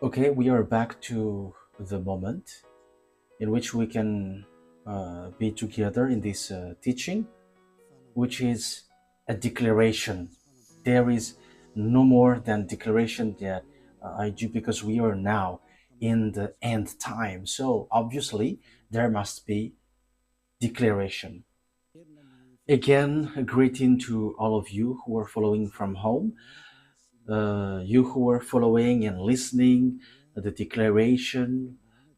Okay, we are back to the moment in which we can be together in this teaching, which is a declaration. There is no more than declaration that I do, because we are now in the end time. So obviously, there must be declaration. Again, a greeting to all of you who are following from home, you who are following and listening the declaration.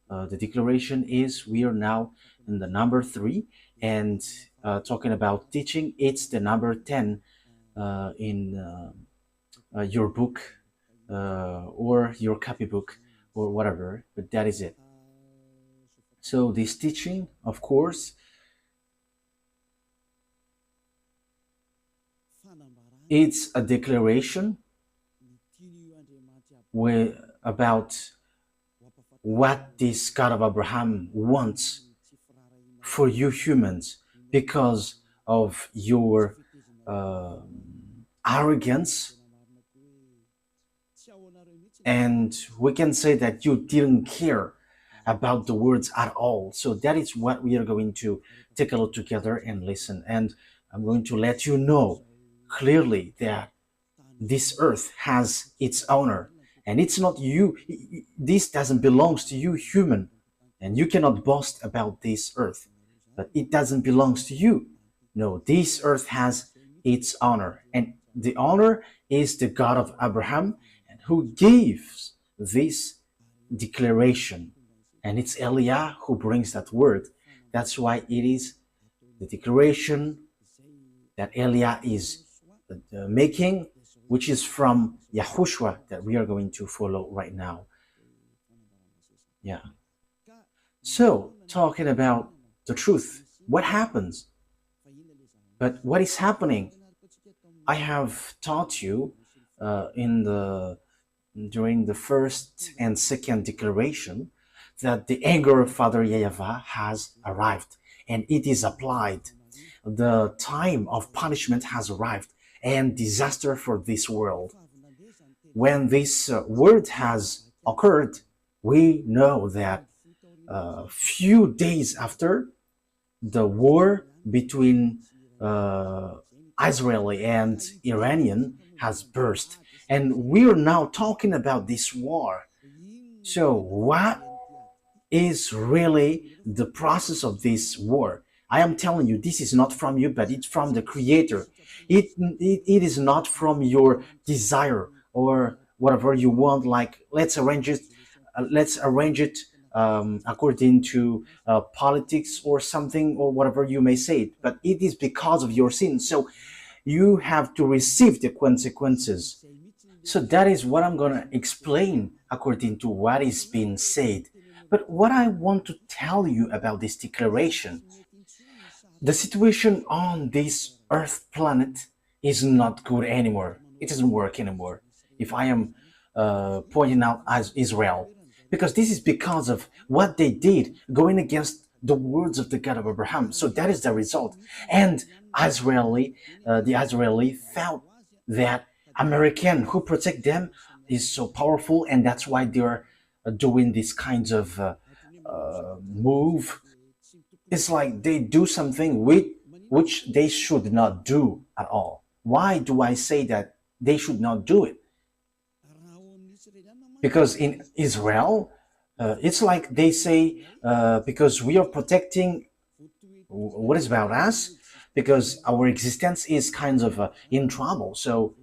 The declaration is we are now in the number 3, and talking about teaching, it's the number 10 in your book or your copybook or whatever, but that is it. So this teaching, of course, it's a declaration about what this God of Abraham wants for you humans because of your uh, arrogance, and we can say that you didn't care about the words at all. So that is what we are going to take a look together and listen. And I'm going to let you know clearly that this earth has its owner, and it's not you. This doesn't belong to you human, and you cannot boast about this earth, but it doesn't belong to you. No, this earth has its honor, and the honor is the God of Abraham, and who gives this declaration. And it's Eliah who brings that word. That's why it is the declaration that Eliah is making, which is from YAHOSHUA, that we are going to follow right now. Yeah. So, talking about the truth, what happens? But what is happening? I have taught you in the during the first and second declaration that the anger of Father YAHVAH has arrived and it is applied. The time of punishment has arrived and disaster for this world. When this word has occurred, we know that a few days after, the war between uh, Israeli and Iranian has burst. And we're now talking about this war. So, what is really the process of this war? I am telling you, this is not from you, but it's from the Creator. It is not from your desire or whatever you want. Like let's arrange it according to politics or something or whatever you may say it. But it is because of your sin. So you have to receive the consequences. So that is what I'm going to explain according to what is being said. But what I want to tell you about this declaration, the situation on this Earth planet is not good anymore. It doesn't work anymore. If I am pointing out as Israel, because this is because of what they did, going against the words of the God of Abraham. So that is the result. And the Israeli felt that American who protect them is so powerful, and that's why they're doing these kinds of move. It's like they do something which they should not do at all. Why do I say that they should not do it? Because in Israel, it's like they say, because we are protecting what is about us, because our existence is kind of in trouble. So,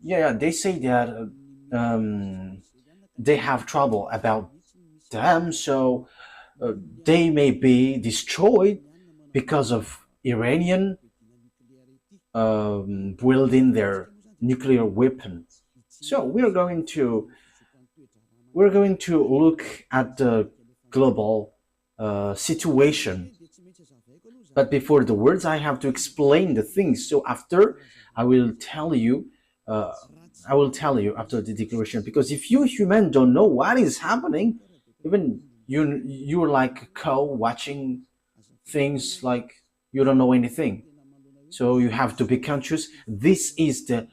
yeah, they say that they have trouble about them, so they may be destroyed because of Iranian wielding their nuclear weapon. So we're going to look at the global situation. But before the words, I have to explain the things. So after, I will tell you. Uh, I will tell you after the declaration. Because if you human don't know what is happening, even you're like a cow watching things like you don't know anything. So you have to be conscious. This is the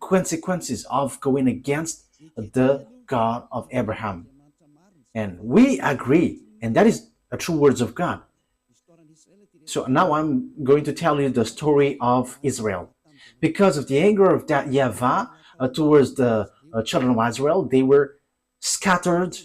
consequences of going against the God of Abraham. And we agree, and that is the true words of God. So now I'm going to tell you the story of Israel. Because of the anger of that YAHVAH towards the children of Israel, they were scattered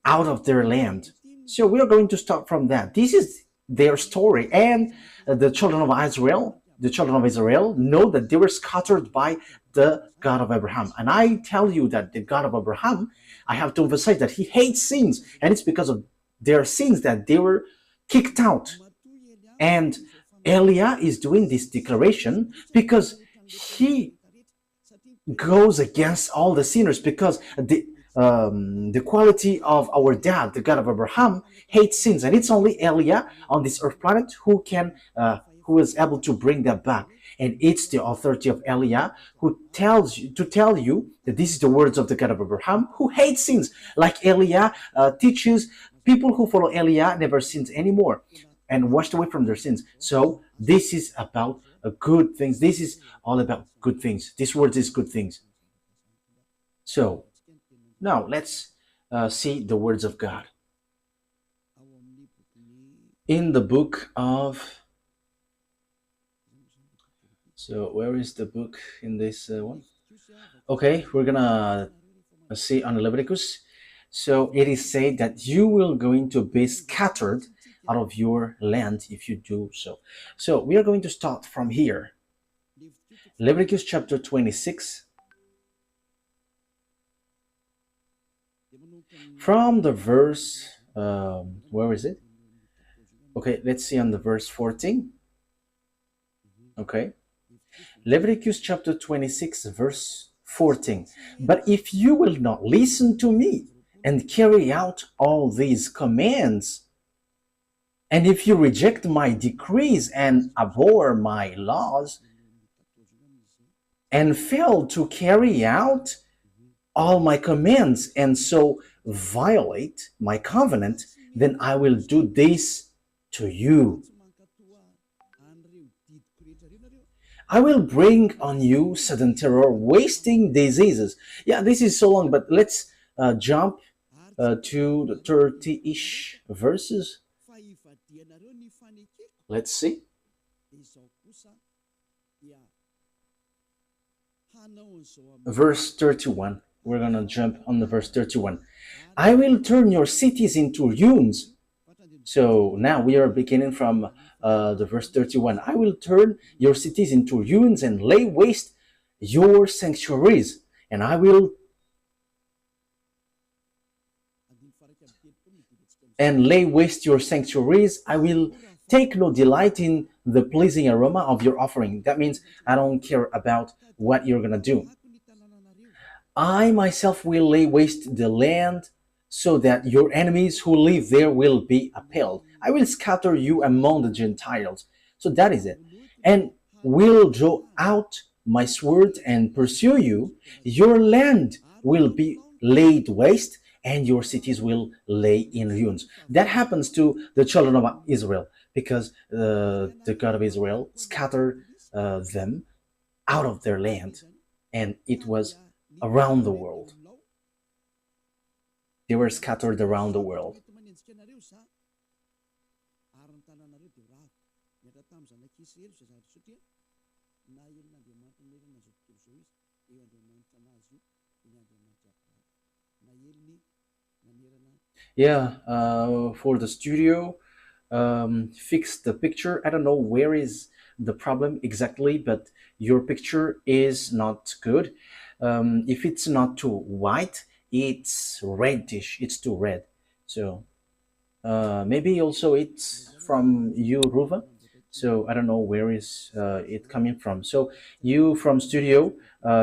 out of their land. So we are going to start from that. This is their story. And the children of Israel know that they were scattered by the God of Abraham. And I tell you that the God of Abraham, I have to emphasize that he hates sins. And it's because of their sins that they were kicked out. And Eliah is doing this declaration because he goes against all the sinners, because the quality of our dad, the God of Abraham, hates sins, and it's only Eliah on this earth planet who is able to bring that back. And it's the authority of Eliah who tells you to tell you that this is the words of the God of Abraham, who hates sins. Like Eliah teaches, people who follow Eliah never sins anymore and washed away from their sins. So this is about good things. This is all about good things. This word is good things. So now let's see the words of God in the book of. So where is the book in this one? Okay, we're gonna see on Leviticus. So it is said that you will going to be scattered out of your land if you do so. So we are going to start from here. Leviticus chapter 26. From the verse, where is it? Okay, let's see on the verse 14. Okay. Leviticus chapter 26, verse 14. But if you will not listen to me and carry out all these commands, and if you reject my decrees and abhor my laws, and fail to carry out all my commands, and so violate my covenant, then I will do this to you. I will bring on you sudden terror, wasting diseases. Yeah, this is so long, but let's jump to the 30-ish verses. Let's see. Verse 31. We're going to jump on the verse 31. I will turn your cities into ruins. So now we are beginning from the verse 31. I will turn your cities into ruins and lay waste your sanctuaries. And I will lay waste your sanctuaries. I will take no delight in the pleasing aroma of your offering. That means I don't care about what you're going to do. I myself will lay waste the land so that your enemies who live there will be appalled. I will scatter you among the Gentiles. So that is it. And will draw out my sword and pursue you. Your land will be laid waste, and your cities will lay in ruins. That happens to the children of Israel, because the God of Israel scattered them out of their land, and it was around the world. They were scattered around the world. Yeah, for the studio, fix the picture. I don't know where is the problem exactly, but your picture is not good. If it's not too white, it's reddish, it's too red. So maybe also it's from you, Ruva. So I don't know where is it coming from. So you from studio,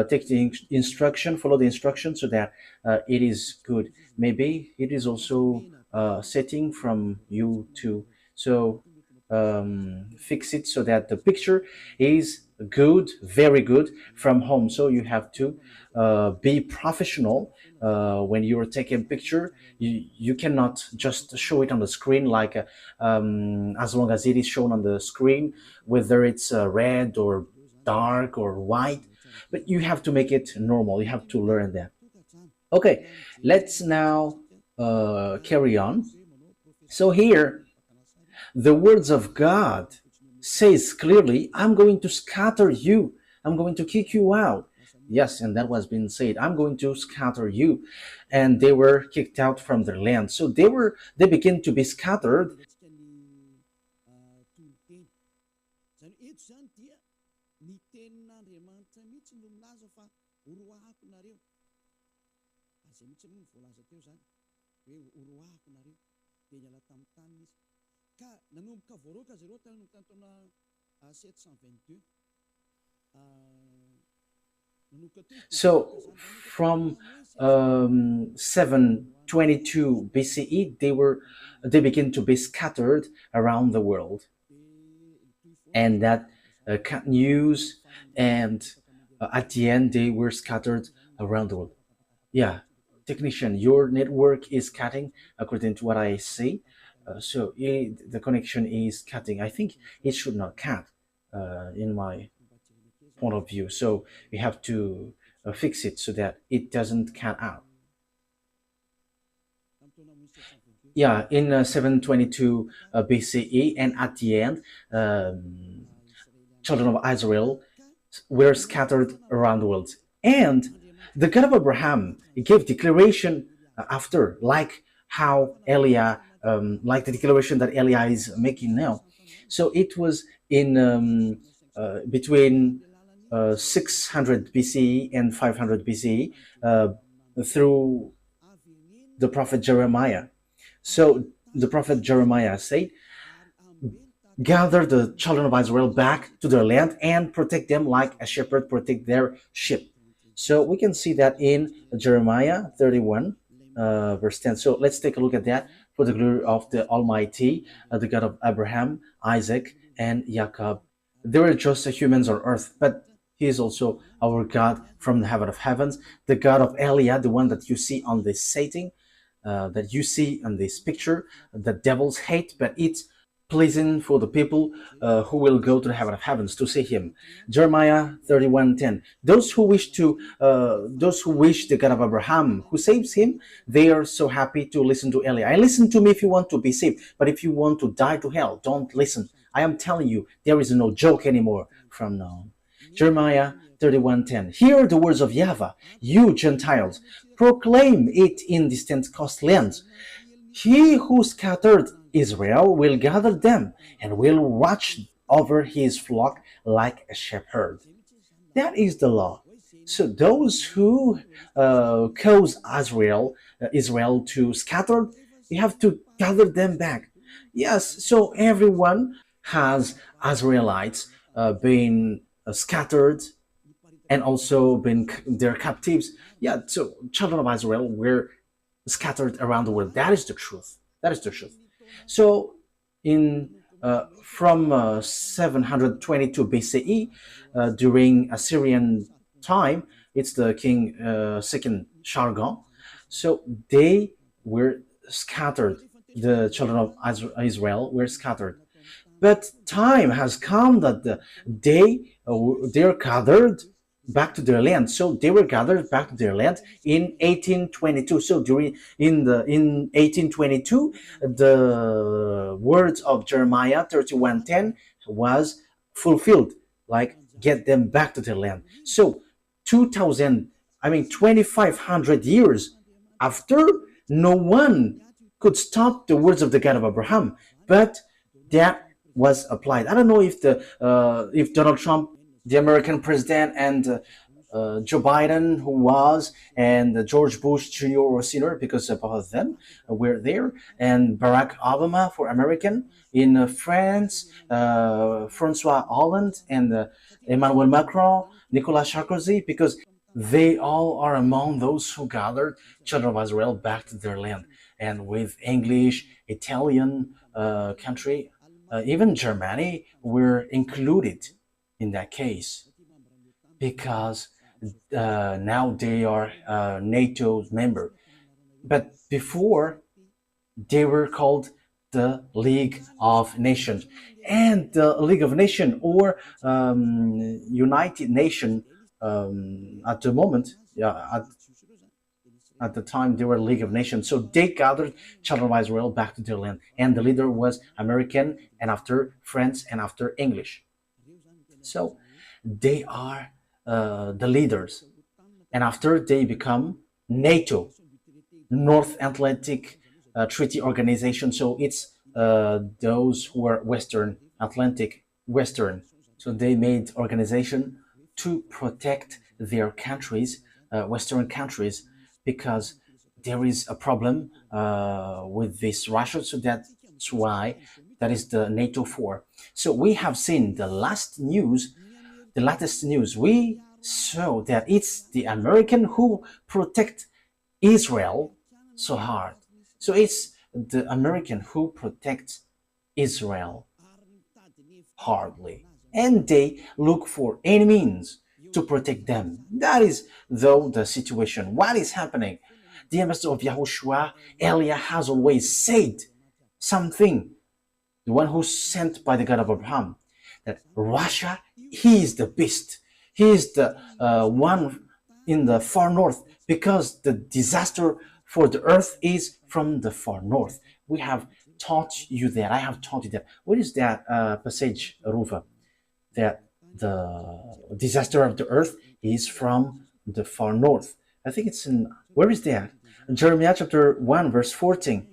take the instruction, follow the instruction so that it is good. Maybe it is also setting from you too. So fix it so that the picture is good, very good from home. So you have to be professional when you're taking picture. You cannot just show it on the screen like as long as it is shown on the screen, whether it's red or dark or white, but you have to make it normal. You have to learn that. Okay, let's now carry on. So here, the words of God says clearly, I'm going to scatter you. I'm going to kick you out. Yes, and that was being said. I'm going to scatter you. And they were kicked out from their land. So they began to be scattered. So from 722 BCE, they began to be scattered around the world, and that cut news, and at the end they were scattered around the world. Yeah, technician, your network is cutting according to what I see. The connection is cutting. I think it should not cut in my point of view. So we have to fix it so that it doesn't cut out. Yeah, in 722 BCE, and at the end, children of Israel were scattered around the world. And the God of Abraham gave declaration after, like how Eliah, like the declaration that Eliah is making now. So it was in between 600 BCE and 500 BCE through the prophet Jeremiah. So the prophet Jeremiah said, gather the children of Israel back to their land and protect them like a shepherd protect their sheep. So we can see that in Jeremiah 31, verse 10. So let's take a look at that. For the glory of the Almighty, the God of Abraham, Isaac, and Jacob. They were just humans on earth, but He is also our God from the heaven of heavens, the God of Eliah, the one that you see on this setting, that you see on this picture. The devils hate, but it's pleasing for the people who will go to the heaven of heavens to see him. Jeremiah 31:10. Those who wish the God of Abraham, who saves him, they are so happy to listen to Eli. And listen to me if you want to be saved, but if you want to die to hell, don't listen. I am telling you, there is no joke anymore from now on. Jeremiah 31:10. Hear the words of YAHVAH, you Gentiles, proclaim it in distant coastlands. He who scattered Israel will gather them and will watch over his flock like a shepherd. That is the law. So those who cause Israel to scatter, you have to gather them back. Yes, so everyone has Israelites being scattered and also been their captives. Yeah, so children of Israel were scattered around the world. That is the truth. That is the truth. So, in from 722 BCE, during Assyrian time, it's the king second Shargon. So they were scattered. The children of Israel were scattered. But time has come that they're gathered back to their land. So they were gathered back to their land in 1822. So in 1822, the words of Jeremiah 31:10 was fulfilled, like get them back to their land. So 2000, I mean 2500 years after, no one could stop the words of the God of Abraham, but that was applied. I don't know if Donald Trump, the American president, and Joe Biden, who was, and George Bush Jr. or Sr., because both of them were there, and Barack Obama for American, in France, Francois Hollande, and Emmanuel Macron, Nicolas Sarkozy, because they all are among those who gathered children of Israel back to their land. And with English, Italian country, even Germany were included in that case, because now they are NATO's member. But before, they were called the League of Nations. And the League of Nations, or United Nation, at the moment, yeah, At the time, they were a League of Nations. So they gathered children of Israel back to their land. And the leader was American, and after France, and after English. So they are the leaders. And after they become NATO, North Atlantic Treaty Organization. So it's those who are Western Atlantic, Western. So they made organization to protect their countries, Western countries, because there is a problem with this Russia. So that's why that is the NATO 4. So we have seen the latest news. We saw that it's the American who protect Israel so hard. So it's the American who protects Israel hardly, and they look for any means to protect them. That is, though, the situation. What is happening? The ambassador of Yahushua, Eliah, has always said something, the one who's sent by the God of Abraham, that Russia, he is the beast. He is the one in the far north, because the disaster for the earth is from the far north. We have taught you that. I have taught you that. What is that passage, Ruva? That the disaster of the earth is from the far north. I think it's in, where is that? Jeremiah chapter 1 verse 14.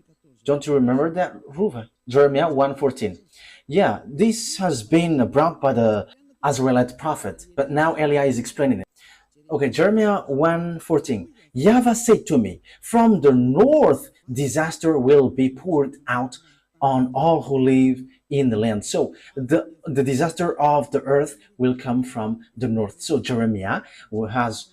Don't you remember that, Ruva? Jeremiah 1:14. Yeah, this has been brought by the Israelite prophet, but now Eliah is explaining it. Okay, Jeremiah 1:14. YAHVAH said to me, from the north disaster will be poured out on all who live in the land. So the disaster of the earth will come from the north. So Jeremiah has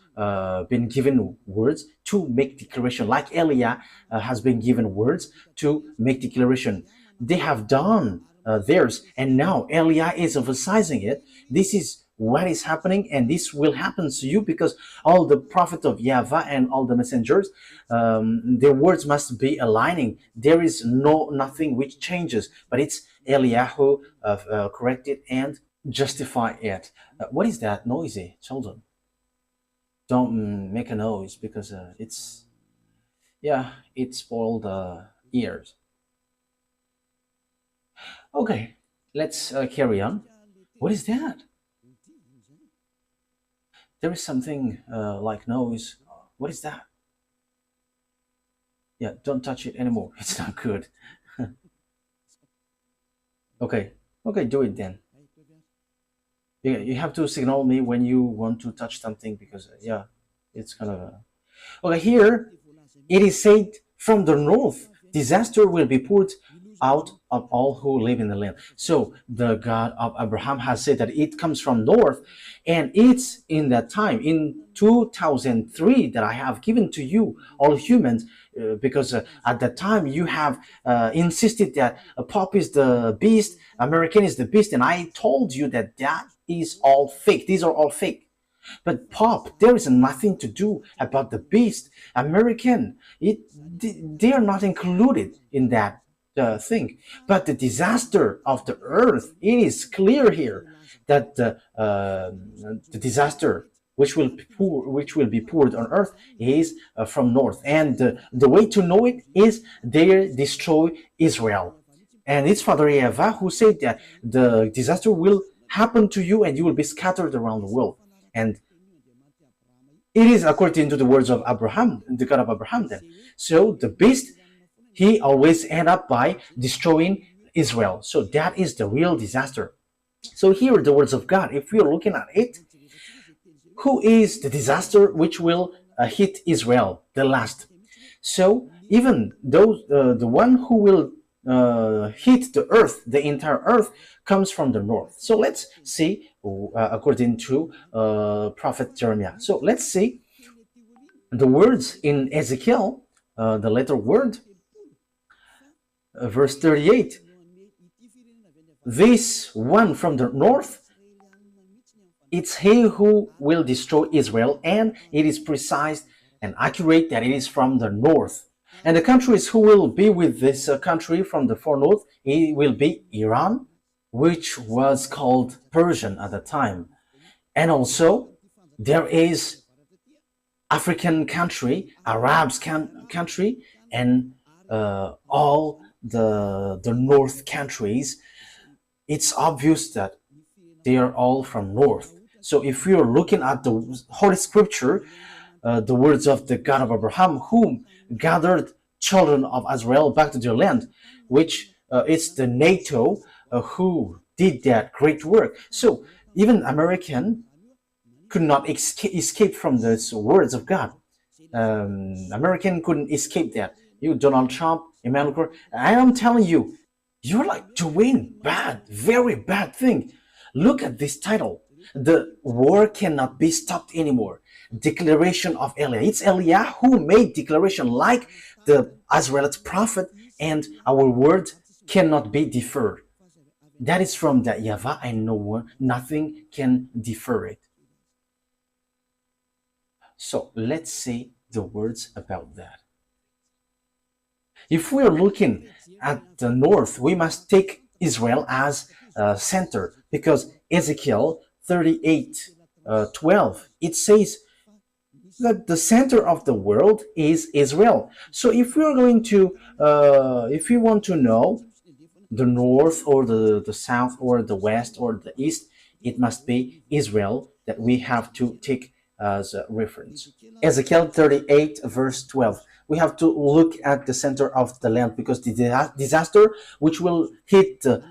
been given words to make declaration, like Eliah has been given words to make declaration. They have done theirs, and now Eliah is emphasizing it. This is what is happening, and this will happen to you, because all the prophets of YAHVAH and all the messengers, their words must be aligning. There is nothing which changes, but it's Eliah who corrected and justify it. What is that noisy, children? Don't make a noise, because it's, yeah, it spoiled the ears. Okay, let's carry on. What is that? There is something like noise. What is that? Yeah, don't touch it anymore. It's not good. Okay, do it then. You have to signal me when you want to touch something, because yeah, it's kind of okay. Here it is said, from the north disaster will be poured out of all who live in the land. So the God of Abraham has said that it comes from north, and it's in that time, in 2003, that I have given to you, all humans, because at that time you have insisted that Pope is the beast, American is the beast, and I told you that that is all fake. These are all fake. But Pope, there is nothing to do about the beast, American. They are not included in that thing. But the disaster of the earth, it is clear here that the disaster which will be poured on earth is from north, and the way to know it is they destroy Israel. And it's Father YAHVAH who said that the disaster will happen to you and you will be scattered around the world. And it is according to the words of Abraham, the God of Abraham then. So the beast, he always end up by destroying Israel. So that is the real disaster. So here are the words of God. If we are looking at it, who is the disaster which will hit Israel the last? So even those, the one who will hit the earth, the entire earth, comes from the north. So let's see, according to Prophet Jeremiah. So let's see the words in Ezekiel, the letter word, verse 38. This one from the north, it's he who will destroy Israel, and it is precise and accurate that it is from the north. And the countries who will be with this country from the far north, it will be Iran, which was called Persian at the time. And also there is African country, Arabs country, and all the North countries, it's obvious that they are all from North. So if we are looking at the Holy Scripture, the words of the God of Abraham, whom gathered children of Israel back to their land, which it's the NATO who did that great work. So even American could not escape from those words of God. American couldn't escape that. You, Donald Trump, Emmanuel Macron, I am telling you, you're like doing bad, very bad thing. Look at this title. The war cannot be stopped anymore. Declaration of Eliah. It's Eliah who made declaration like the Israelite prophet, and our word cannot be deferred. That is from the YAHVAH, and no one, nothing can defer it. So let's see the words about that. If we're looking at the north, we must take Israel as center, because Ezekiel 38 12, it says that the center of the world is Israel. So if we are going to, if we want to know the north or the south or the west or the east, it must be Israel that we have to take as a reference. Ezekiel 38 verse 12. We have to look at the center of the land, because the disaster which will hit the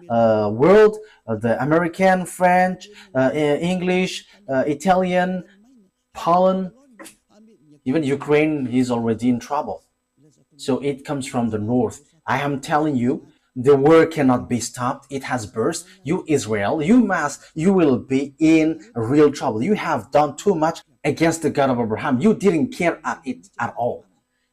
world, the American, French, English, Italian, Poland, even Ukraine is already in trouble. So it comes from the north. I am telling you, the war cannot be stopped. It has burst. You, Israel, you will be in real trouble. You have done too much against the God of Abraham. You didn't care at it at all.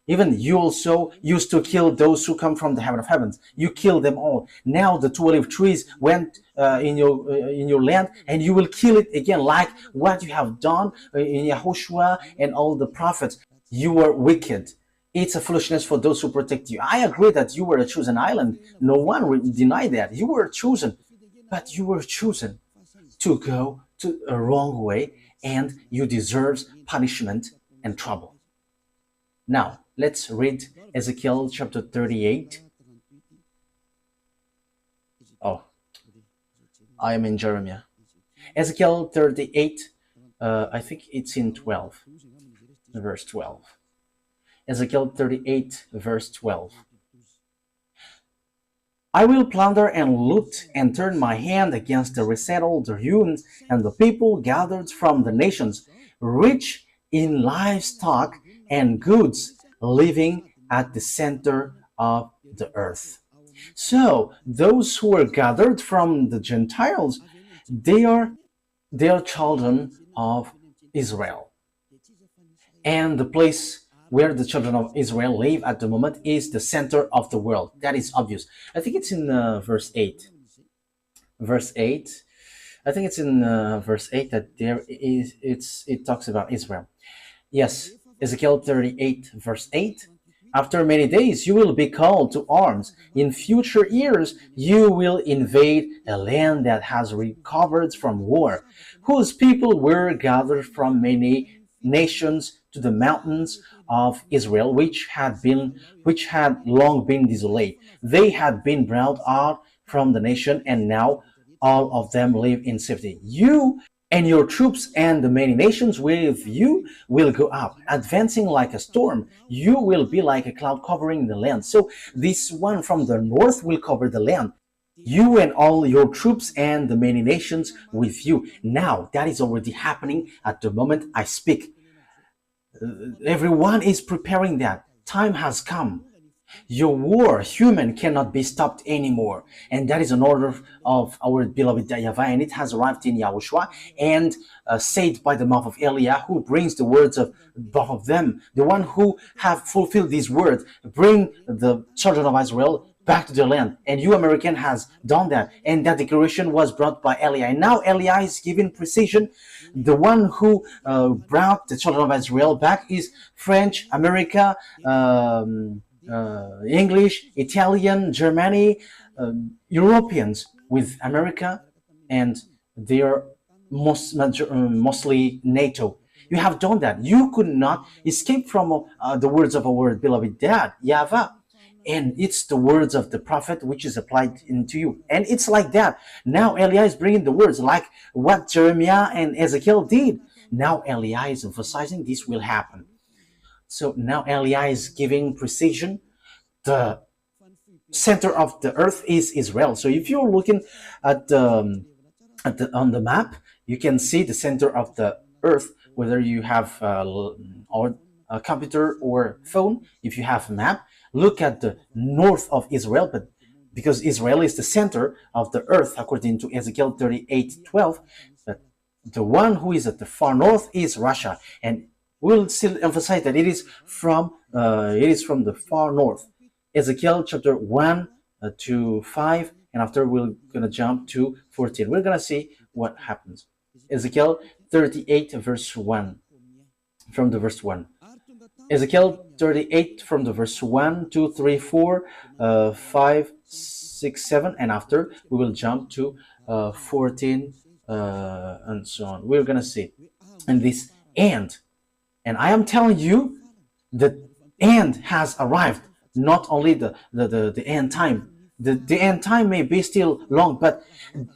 Even you also used to kill those who come from the heaven of heavens. You killed them all. Now the two olive trees went in your land, and you will kill it again, like what you have done in YAHOSHUA and all the prophets. You were wicked. It's a foolishness for those who protect you. I agree that you were a chosen island. No one will deny that. You were chosen. But you were chosen to go to a wrong way, and you deserve punishment and trouble. Now, let's read Ezekiel chapter 38. Oh, I am in Jeremiah. Ezekiel 38, I think it's in 12, verse 12. Ezekiel 38, verse 12. I will plunder and loot and turn my hand against the resettled, the ruins, and the people gathered from the nations, rich in livestock and goods, living at the center of the earth. So those who are gathered from the Gentiles, they are children of Israel. And the place where the children of Israel live at the moment is the center of the world. That is obvious. I think it's in verse 8. Verse 8. I think it's in verse 8 that it talks about Israel. Yes, Ezekiel 38, verse 8. After many days you will be called to arms. In future years you will invade a land that has recovered from war, whose people were gathered from many nations to the mountains of Israel, which had long been desolate. They had been brought out from the nation, and now all of them live in safety. You and your troops and the many nations with you will go up, advancing like a storm. You will be like a cloud covering the land. So this one from the north will cover the land. You and all your troops and the many nations with you. Now that is already happening at the moment I speak. Everyone is preparing that. Time has come. Your war, human, cannot be stopped anymore. And that is an order of our beloved YAHVAH, and it has arrived in YAHOSHUA and said by the mouth of Eliah, who brings the words of both of them, the one who have fulfilled these words, bring the children of Israel back to their land. And you, American, has done that. And that declaration was brought by Eliah. And now Eliah is giving precision. The one who brought the children of Israel back is French, America, English, Italian, Germany, Europeans with America, and they are mostly NATO. You have done that. You could not escape from the words of our beloved dad, YAHVAH. And it's the words of the prophet which is applied into you. And it's like that. Now Eliah is bringing the words like what Jeremiah and Ezekiel did. Now Eliah is emphasizing this will happen. So now Eliah is giving precision. The center of the earth is Israel. So if you're looking at on the map, you can see the center of the earth, whether you have a computer or phone. If you have a map, look at the north of Israel, but because Israel is the center of the earth, according to Ezekiel 38:12, but the one who is at the far north is Russia, and we'll still emphasize that it is from the far north. Ezekiel chapter 1 to 5, and after we're gonna jump to 14. We're gonna see what happens. Ezekiel 38 verse 1, from the verse 1. Ezekiel 38 from the verse 1, 2, 3, 4, 5, 6, 7, and after we will jump to 14 and so on. We're gonna see. And this end, and I am telling you, the end has arrived. Not only the end time. The end time may be still long, but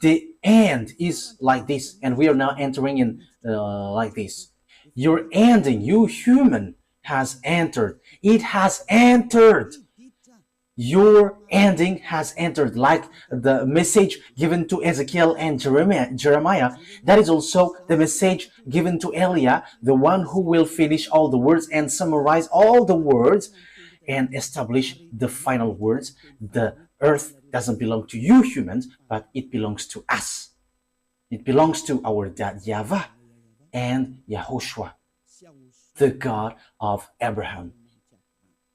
the end is like this, and we are now entering in like this. Your ending, you human, has entered. It has entered. Your ending has entered, like the message given to Ezekiel and Jeremiah. That is also the message given to Eliah, the one who will finish all the words and summarize all the words and establish the final words. The earth doesn't belong to you humans, but it belongs to us. It belongs to our dad YAHVAH and YAHOSHUA, the God of Abraham,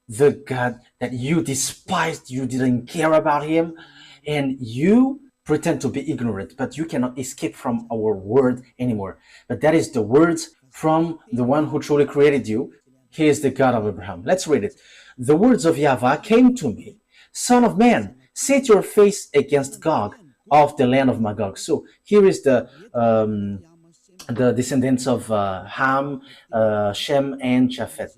the God that you despised. You didn't care about him, and you pretend to be ignorant, but you cannot escape from our word anymore. But that is the words from the one who truly created you. He is the God of Abraham. Let's read it. The words of YAHVAH came to me, Son of man, set your face against Gog of the land of Magog. So here is the descendants of Ham, Shem, and Japheth.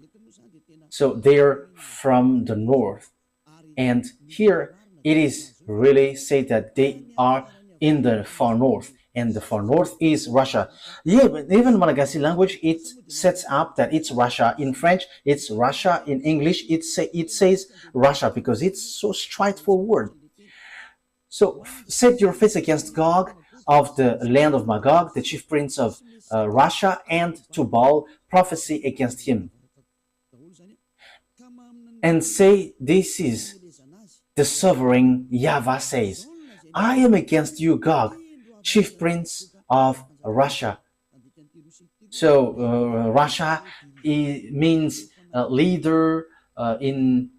So they're from the north. And here it is really said that they are in the far north. And the far north is Russia. Yeah, but even Malagasy language, it sets up that it's Russia. In French, it's Russia. In English, it says Russia because it's so straightforward. So set your face against Gog of the land of Magog, the chief prince of Russia, and Tubal, prophesy against him. And say, this is the sovereign YAHVAH says, I am against you, Gog, chief prince of Russia. So Russia means leader in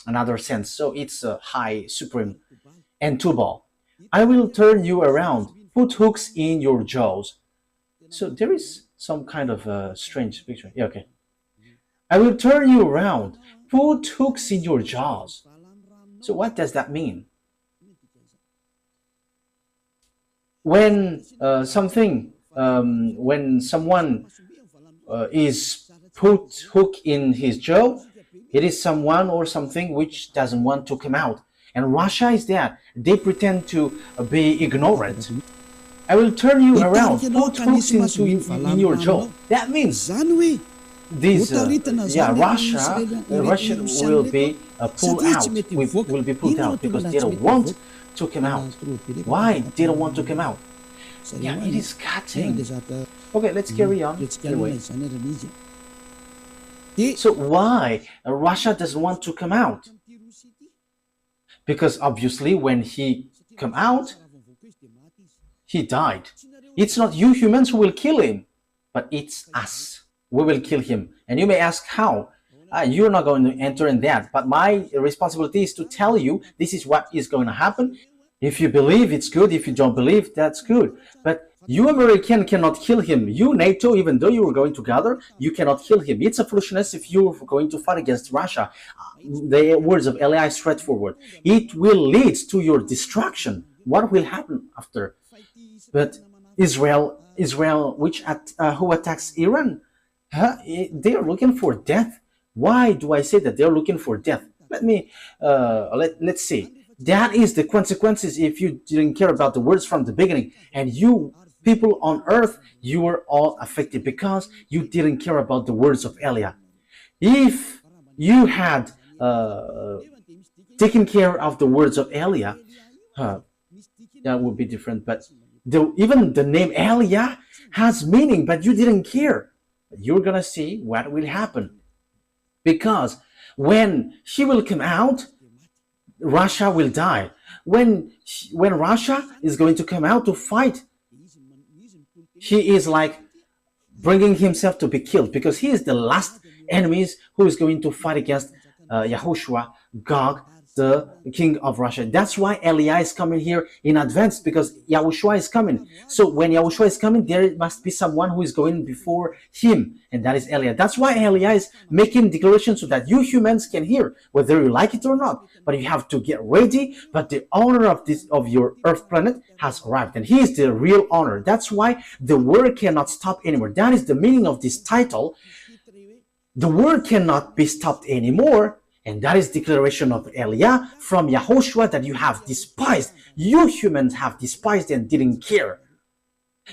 another sense. So it's high, supreme. And Tubal, I will turn you around, put hooks in your jaws. So there is some kind of strange picture. Yeah, okay. I will turn you around, put hooks in your jaws. So what does that mean? When when someone is put hook in his jaw, it is someone or something which doesn't want to come out. And Russia is that. They pretend to be ignorant. I will turn you around, put hooks in your jaw. That means this, Russia will be pulled out. Will be pulled out because they don't want to come out. Why they don't want to come out? Yeah, it is cutting. Okay, let's carry on. Anyway. So why Russia doesn't want to come out? Because obviously when he come out, he died. It's not you humans who will kill him, but it's us. We will kill him. And you may ask how? You're not going to enter in that. But my responsibility is to tell you this is what is going to happen. If you believe, it's good. If you don't believe, that's good. But you American cannot kill him. You NATO, even though you were going together, you cannot kill him. It's a foolishness if you're going to fight against Russia. The words of Eli is straightforward. It will lead to your destruction. What will happen after? But Israel Israel, who attacks Iran, they are looking for death. Why do I say that they're looking for death? Let's see. That is the consequences if you didn't care about the words from the beginning. And you people on earth, you were all affected because you didn't care about the words of Eliah. If you had taken care of the words of Eliah, uh, that would be different. But even the name Eliah has meaning, but you didn't care. You're gonna see what will happen, because when she will come out, Russia will die. When Russia is going to come out to fight, he is like bringing himself to be killed, because he is the last enemies who is going to fight against Yahushua, Gog, the king of Russia. That's why Eliah is coming here in advance, because Yahushua is coming. So when Yahushua is coming, there must be someone who is going before him, and that is Eliah. That's why Eliah is making declarations so that you humans can hear, whether you like it or not. But you have to get ready. But the owner of your earth planet has arrived, and he is the real owner. That's why the word cannot stop anymore. That is the meaning of this title. The word cannot be stopped anymore. And that is declaration of Eliah from Yahoshua that you have despised. You humans have despised and didn't care.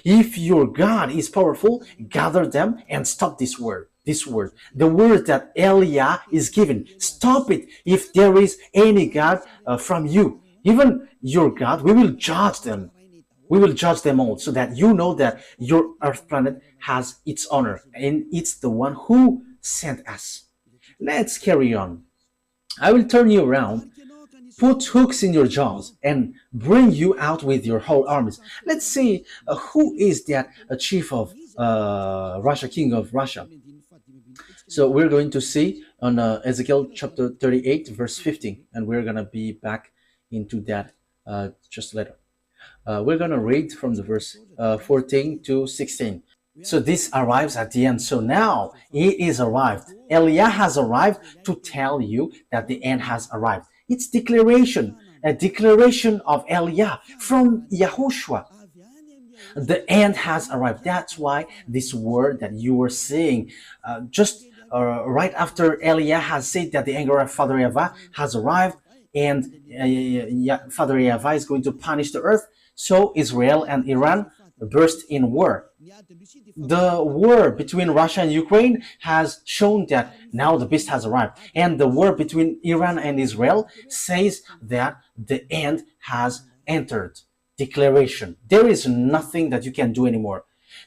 If your God is powerful, gather them and stop this word. The word that Eliah is given. Stop it. If there is any God from you, even your God, we will judge them. We will judge them all, so that you know that your earth planet has its owner, and it's the one who sent us. Let's carry on. I will turn you around, put hooks in your jaws, and bring you out with your whole armies. Let's see who is that chief of Russia, king of Russia. So we're going to see on Ezekiel chapter 38, verse 15, and we're going to be back into that just later. We're going to read from the verse 14 to 16. So this arrives at the end. So now he is arrived. Eliah has arrived to tell you that the end has arrived. It's declaration, a declaration of Eliah from Yahushua. The end has arrived. That's why this word that you were saying, just right after Eliah has said that the anger of Father YAHVAH has arrived, and Father YAHVAH is going to punish the earth, so Israel and Iran burst in war. The war between Russia and Ukraine has shown that now the beast has arrived. And the war between Iran and Israel says that the end has entered. Declaration. There is nothing that you can do anymore.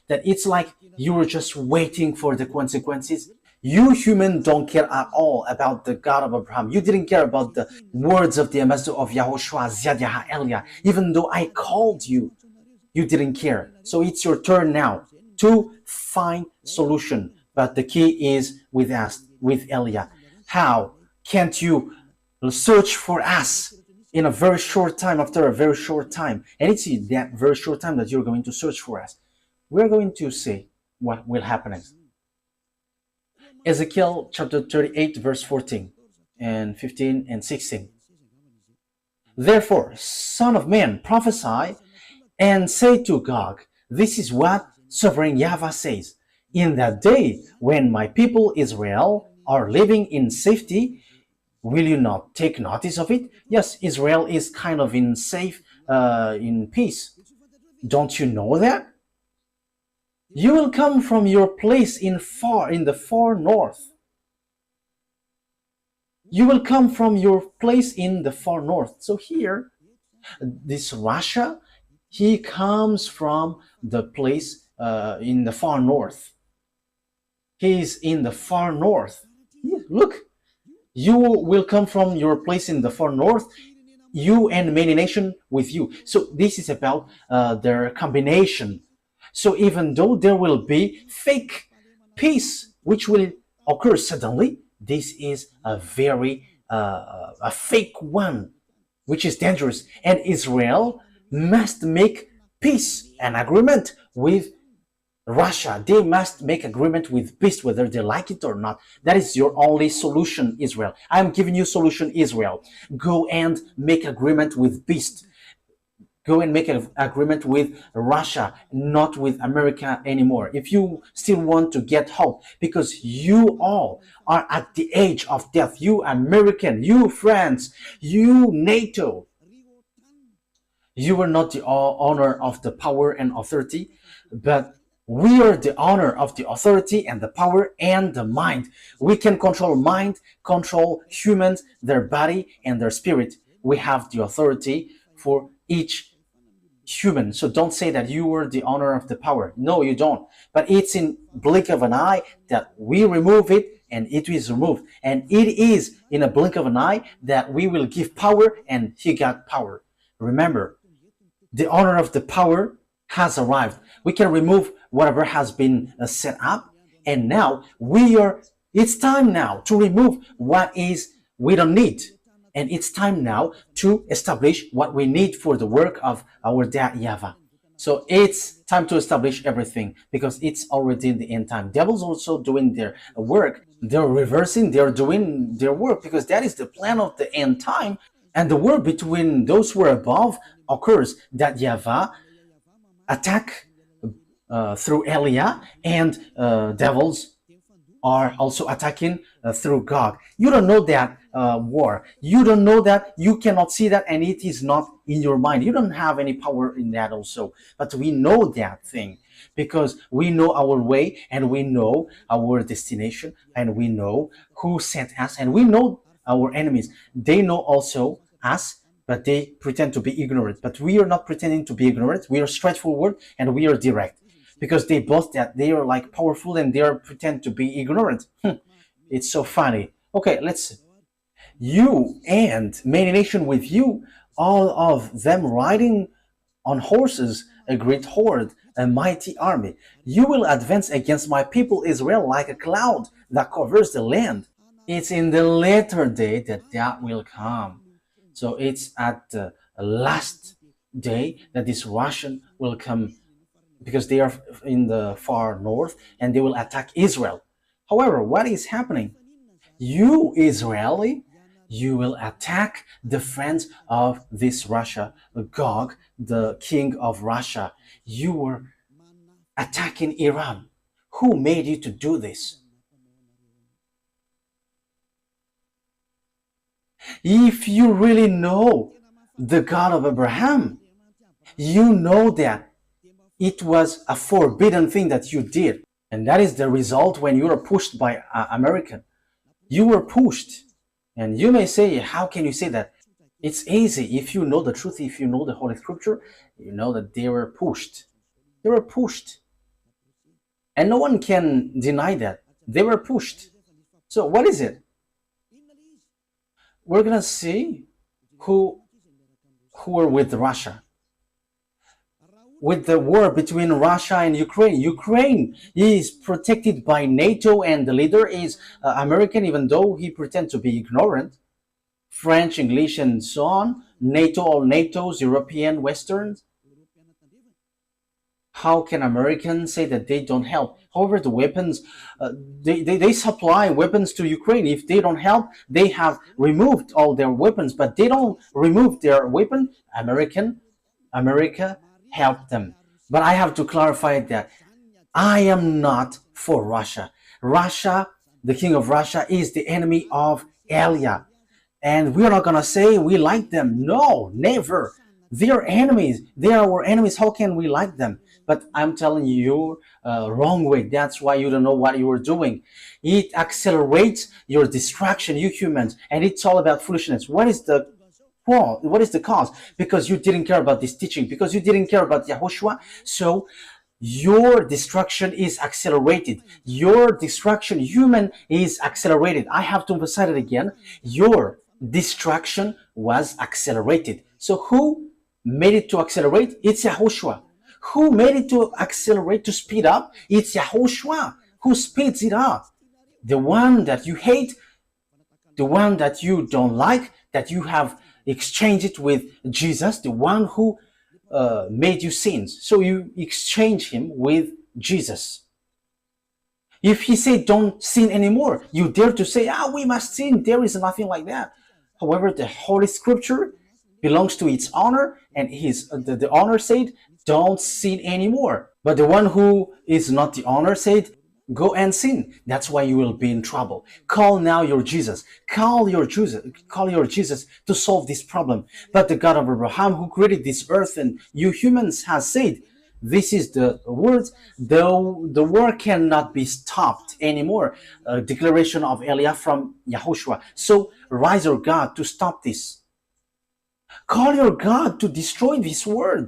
That it's like you were just waiting for the consequences. You human don't care at all about the God of Abraham. You didn't care about the words of the ambassador of Yahoshua, Ziad, Eliah. Even though I called you, you didn't care. So it's your turn now to find solution. But the key is with us, with Eliah. How can't you search for us in a very short time, after a very short time? And it's in that very short time that you're going to search for us. We're going to see what will happen next. Ezekiel chapter 38, verse 14 and 15 and 16. Therefore, son of man, prophesy and say to Gog, this is what sovereign YAHVAH says. In that day when my people Israel are living in safety, will you not take notice of it? Yes, Israel is kind of in peace. Don't you know that? You will come from your place in the far north. You will come from your place in the far north. So here, this Russia, he comes from the place in the far north. He is in the far north. Look, you will come from your place in the far north, you and many nations with you. So this is about their combination. So even though there will be fake peace, which will occur suddenly, this is a very a fake one, which is dangerous. And Israel must make peace and agreement with Russia. They must make agreement with beast, whether they like it or not. That is your only solution, Israel. I am giving you solution, Israel. Go and make agreement with beast. go and make an agreement with Russia, not with America anymore. If you still want to get hope, because you all are at the age of death, you American, you France, you NATO, you are not the owner of the power and authority, but we are the owner of the authority and the power and the mind. We can control mind, control humans, their body and their spirit. We have the authority for each human. So don't say that you are the owner of the power. No, you don't. But it's in blink of an eye that we remove it and it is removed. And it is in a blink of an eye that we will give power and he got power. Remember, the owner of the power has arrived. We can remove whatever has been set up. And now it's time now to remove what is we don't need. And it's time now to establish what we need for the work of our YAHVAH. So it's time to establish everything because it's already in the end time. Devil's also doing their work. They're reversing, they're doing their work because that is the plan of the end time. And the war between those who are above occurs that YAHVAH attack through Elia and devils are also attacking through Gog. You don't know that war. You don't know that. You cannot see that and it is not in your mind. You don't have any power in that also. But we know that thing because we know our way and we know our destination and we know who sent us and we know our enemies. They know also us, but they pretend to be ignorant. But we are not pretending to be ignorant. We are straightforward and we are direct because they boast that they are like powerful and they are pretend to be ignorant. It's so funny. Okay, let's see. You and many nations with you, all of them riding on horses, a great horde, a mighty army. You will advance against my people Israel like a cloud that covers the land. It's in the latter day that that will come. So it's at the last day that this Russian will come because they are in the far north and they will attack Israel. However, what is happening? You, Israeli, you will attack the friends of this Russia, Gog, the king of Russia. You were attacking Iran. Who made you to do this? If you really know the God of Abraham, you know that it was a forbidden thing that you did. And that is the result when you are pushed by American. You were pushed. And you may say, how can you say that? It's easy. If you know the truth, if you know the Holy Scripture, you know that they were pushed. They were pushed. And no one can deny that. They were pushed. So what is it? We're going to see who are with Russia. With the war between Russia and Ukraine. Ukraine is protected by NATO and the leader is American, even though he pretends to be ignorant. French, English, and so on. NATO, all NATO's, European, Westerns. How can Americans say that they don't help? However, the weapons, they supply weapons to Ukraine. If they don't help, they have removed all their weapons, but they don't remove their weapon. America helped them. But I have to clarify that I am not for Russia. Russia, the king of Russia, is the enemy of Elia. And we're not going to say we like them. No, never. They are enemies. They are our enemies. How can we like them? But I'm telling you, wrong way. That's why you don't know what you are doing. It accelerates your distraction, you humans, and it's all about foolishness. What is the what is the cause? Because you didn't care about this teaching, because you didn't care about YAHOSHUA. So your destruction is accelerated. Your destruction, human, is accelerated. I have to emphasize it again. Your destruction was accelerated. So who made it to accelerate? It's YAHOSHUA. Who made it to accelerate, to speed up? It's YAHOSHUA. Who speeds it up? The one that you hate, the one that you don't like, that you have exchanged it with Jesus, the one who made you sins. So you exchange him with Jesus. If he said don't sin anymore, you dare to say, we must sin. There is nothing like that. However, the Holy Scripture belongs to its owner, and the owner said, don't sin anymore. But the one who is not the owner said, go and sin. That's why you will be in trouble. Call now your Jesus. Call your Jesus. Call your Jesus to solve this problem. But the God of Abraham, who created this earth and you humans, has said, this is the words, though the war cannot be stopped anymore. A declaration of Eliah from YAHOSHUAH. So rise your God to stop this. Call your God to destroy this word.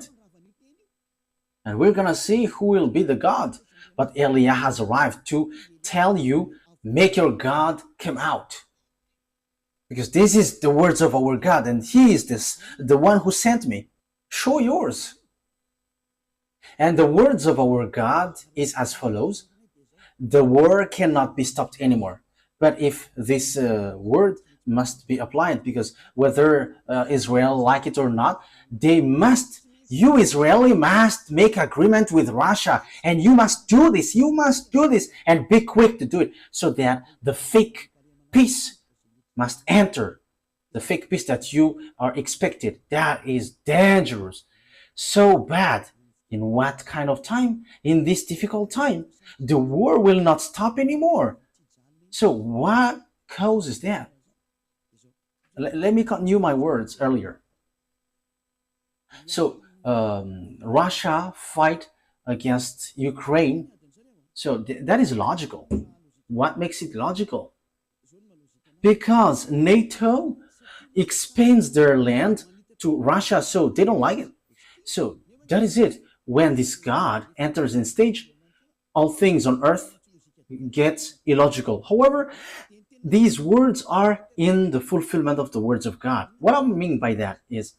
And we're going to see who will be the God. But Eliah has arrived to tell you, make your God come out. Because this is the words of our God, and He is the one who sent me. Show yours. And the words of our God is as follows. The war cannot be stopped anymore. But if this word must be applied, because whether Israel like it or not, you Israeli must make agreement with Russia, and you must do this, and be quick to do it, so that the fake peace must enter, the fake peace that you are expected. That is dangerous, so bad. In what kind of time? In this difficult time, the war will not stop anymore. So what causes that? Let me continue my words earlier. So Russia fight against Ukraine. So that is logical. What makes it logical? Because NATO expands their land to Russia, so they don't like it. So that is it. When this God enters in stage, all things on earth get illogical. However, these words are in the fulfillment of the words of God. What I mean by that is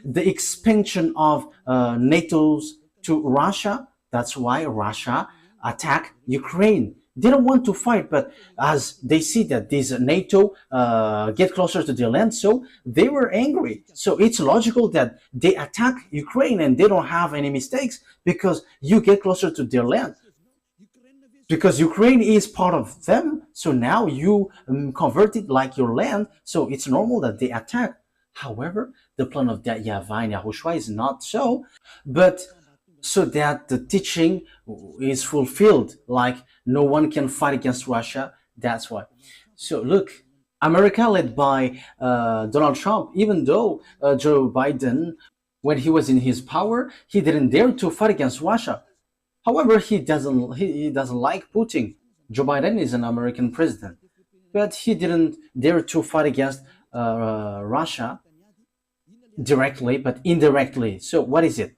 the expansion of NATO's to Russia. That's why Russia attacked Ukraine. They don't want to fight, but as they see that these NATO get closer to their land, so they were angry. So it's logical that they attack Ukraine and they don't have any mistakes because you get closer to their land. Because Ukraine is part of them, so now you convert it like your land, so it's normal that they attack. However, the plan of that YAHVAH and YAHOSHUAH is not so, but so that the teaching is fulfilled, like no one can fight against Russia. That's why. So look, America led by Donald Trump, even though Joe Biden, when he was in his power, he didn't dare to fight against Russia. However, he doesn't like Putin. Joe Biden is an American president, but he didn't dare to fight against Russia directly, but indirectly. So what is it?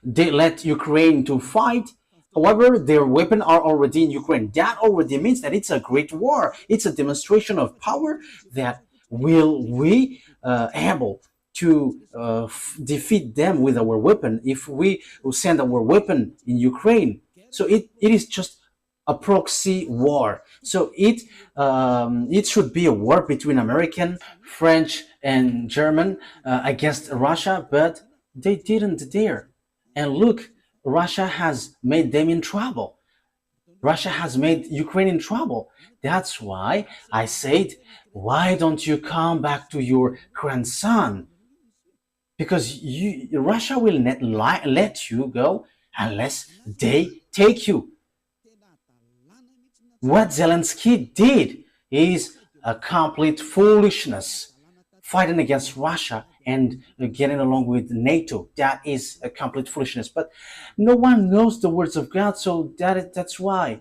They let Ukraine to fight. However, their weapons are already in Ukraine. That already means that it's a great war. It's a demonstration of power that will we able to defeat them with our weapon if we send our weapon in Ukraine. So it is just a proxy war. So it should be a war between American, French, and German against Russia, but they didn't dare. And look, Russia has made them in trouble. Russia has made Ukraine in trouble. That's why I said, why don't you come back to your grandson? Because Russia will not let you go unless they take you. What Zelensky did is a complete foolishness, fighting against Russia and getting along with NATO. That is a complete foolishness. But no one knows the words of God, so that's why.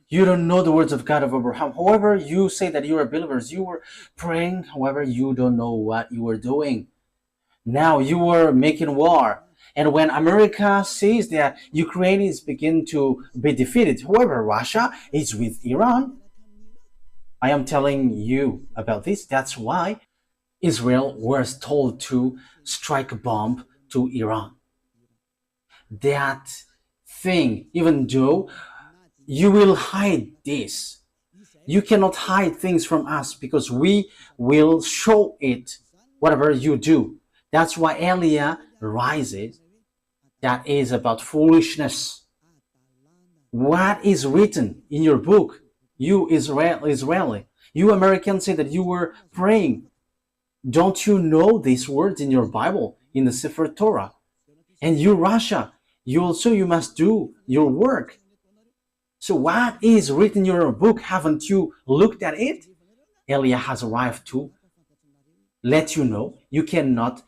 You don't know the words of God of Abraham. However, you say that you are believers. You were praying. However, you don't know what you were doing. Now you were making war. And when America sees that Ukraine is beginning to be defeated, however, Russia is with Iran. I am telling you about this. That's why Israel was told to strike a bomb to Iran. That thing, even though you will hide this, you cannot hide things from us because we will show it, whatever you do. That's why Eliah rises. That is about foolishness. What is written in your book? You Israeli, you Americans say that you were praying. Don't you know these words in your Bible, in the Sefer Torah? And you, Russia, you must do your work. So what is written in your book? Haven't you looked at it? Eliah has arrived to let you know you cannot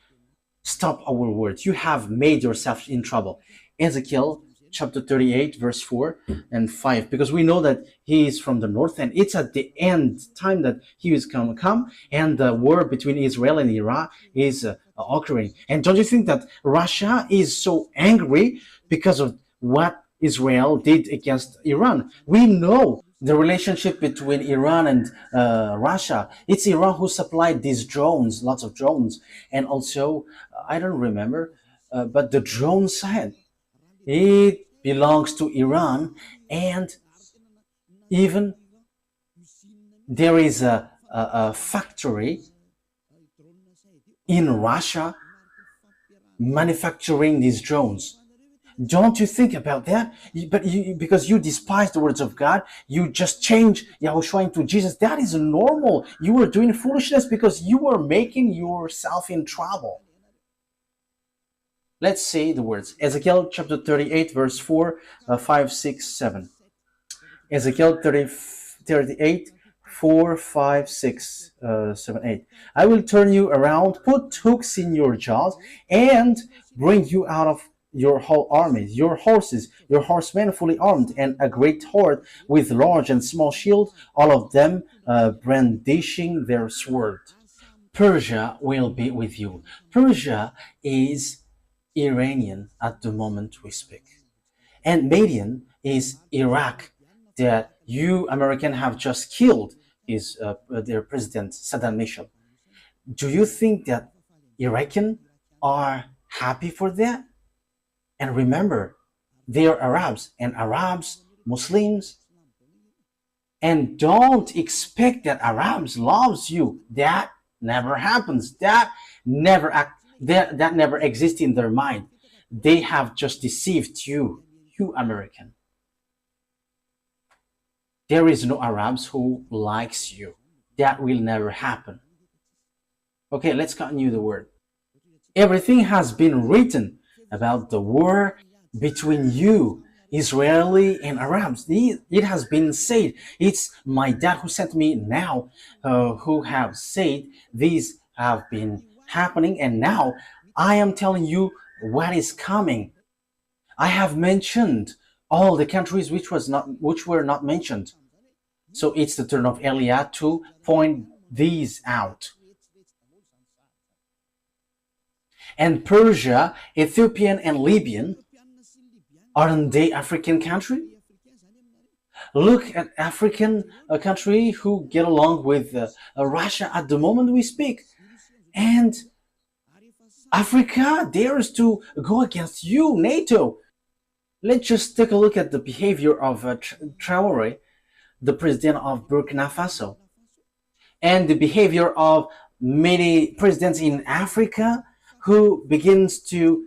stop our words. You have made yourself in trouble. Ezekiel chapter 38, verse 4 and 5, because we know that he is from the north and it's at the end time that he is going to come, and the war between Israel and Iran is occurring. And don't you think that Russia is so angry because of what Israel did against Iran? We know the relationship between Iran and Russia. It's Iran who supplied these drones, lots of drones, and also I don't remember, but the drone said it belongs to Iran, and even there is a factory in Russia manufacturing these drones. Don't you think about that? Because you despise the words of God, you just change Yahushua into Jesus. That is normal. You were doing foolishness because you were making yourself in trouble. Let's say the words. Ezekiel chapter 38, verse 4, 5, 6, 7. Ezekiel 38, 4, 5, 6, 7, 8. I will turn you around, put hooks in your jaws, and bring you out of your whole army, your horses, your horsemen fully armed, and a great horde with large and small shields, all of them brandishing their sword. Persia will be with you. Persia is Iranian at the moment we speak. And Madian is Iraq, that you American have just killed is their president Saddam Hussein. Do you think that Iraqis are happy for that? And remember, they are Arabs, and Arabs, Muslims, and don't expect that Arabs loves you. That never happens. That never exists in their mind. They have just deceived you, you American. There is no Arabs who likes you. That will never happen. Okay, let's continue the word. Everything has been written about the war between you, Israeli and Arabs. It has been said. It's my dad who sent me now, who have said these have been happening, and now I am telling you what is coming. I have mentioned all the countries which were not mentioned. So it's the turn of Eliah to point these out. And Persia, Ethiopian, and Libyan, aren't they African country? Look at African country who get along with Russia at the moment we speak. And Africa dares to go against you, NATO. Let's just take a look at the behavior of Traoré, the president of Burkina Faso, and the behavior of many presidents in Africa who begins to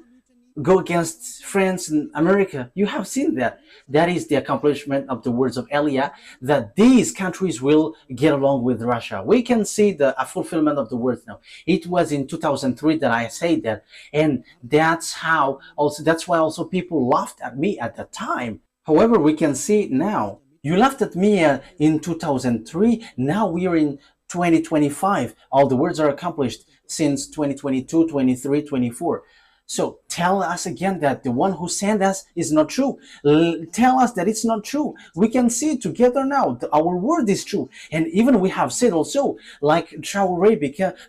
go against France and America. You have seen that. That is the accomplishment of the words of Eliah, that these countries will get along with Russia. We can see the fulfillment of the words now. It was in 2003 that I said that, and that's why also people laughed at me at the time. However, we can see it now. You laughed at me in 2003. Now we are in 2025. All the words are accomplished since 2022, 23, 24. So tell us again that the one who sent us is not true. Tell us that it's not true. We can see it together now. Our word is true. And even we have said also, like Traoré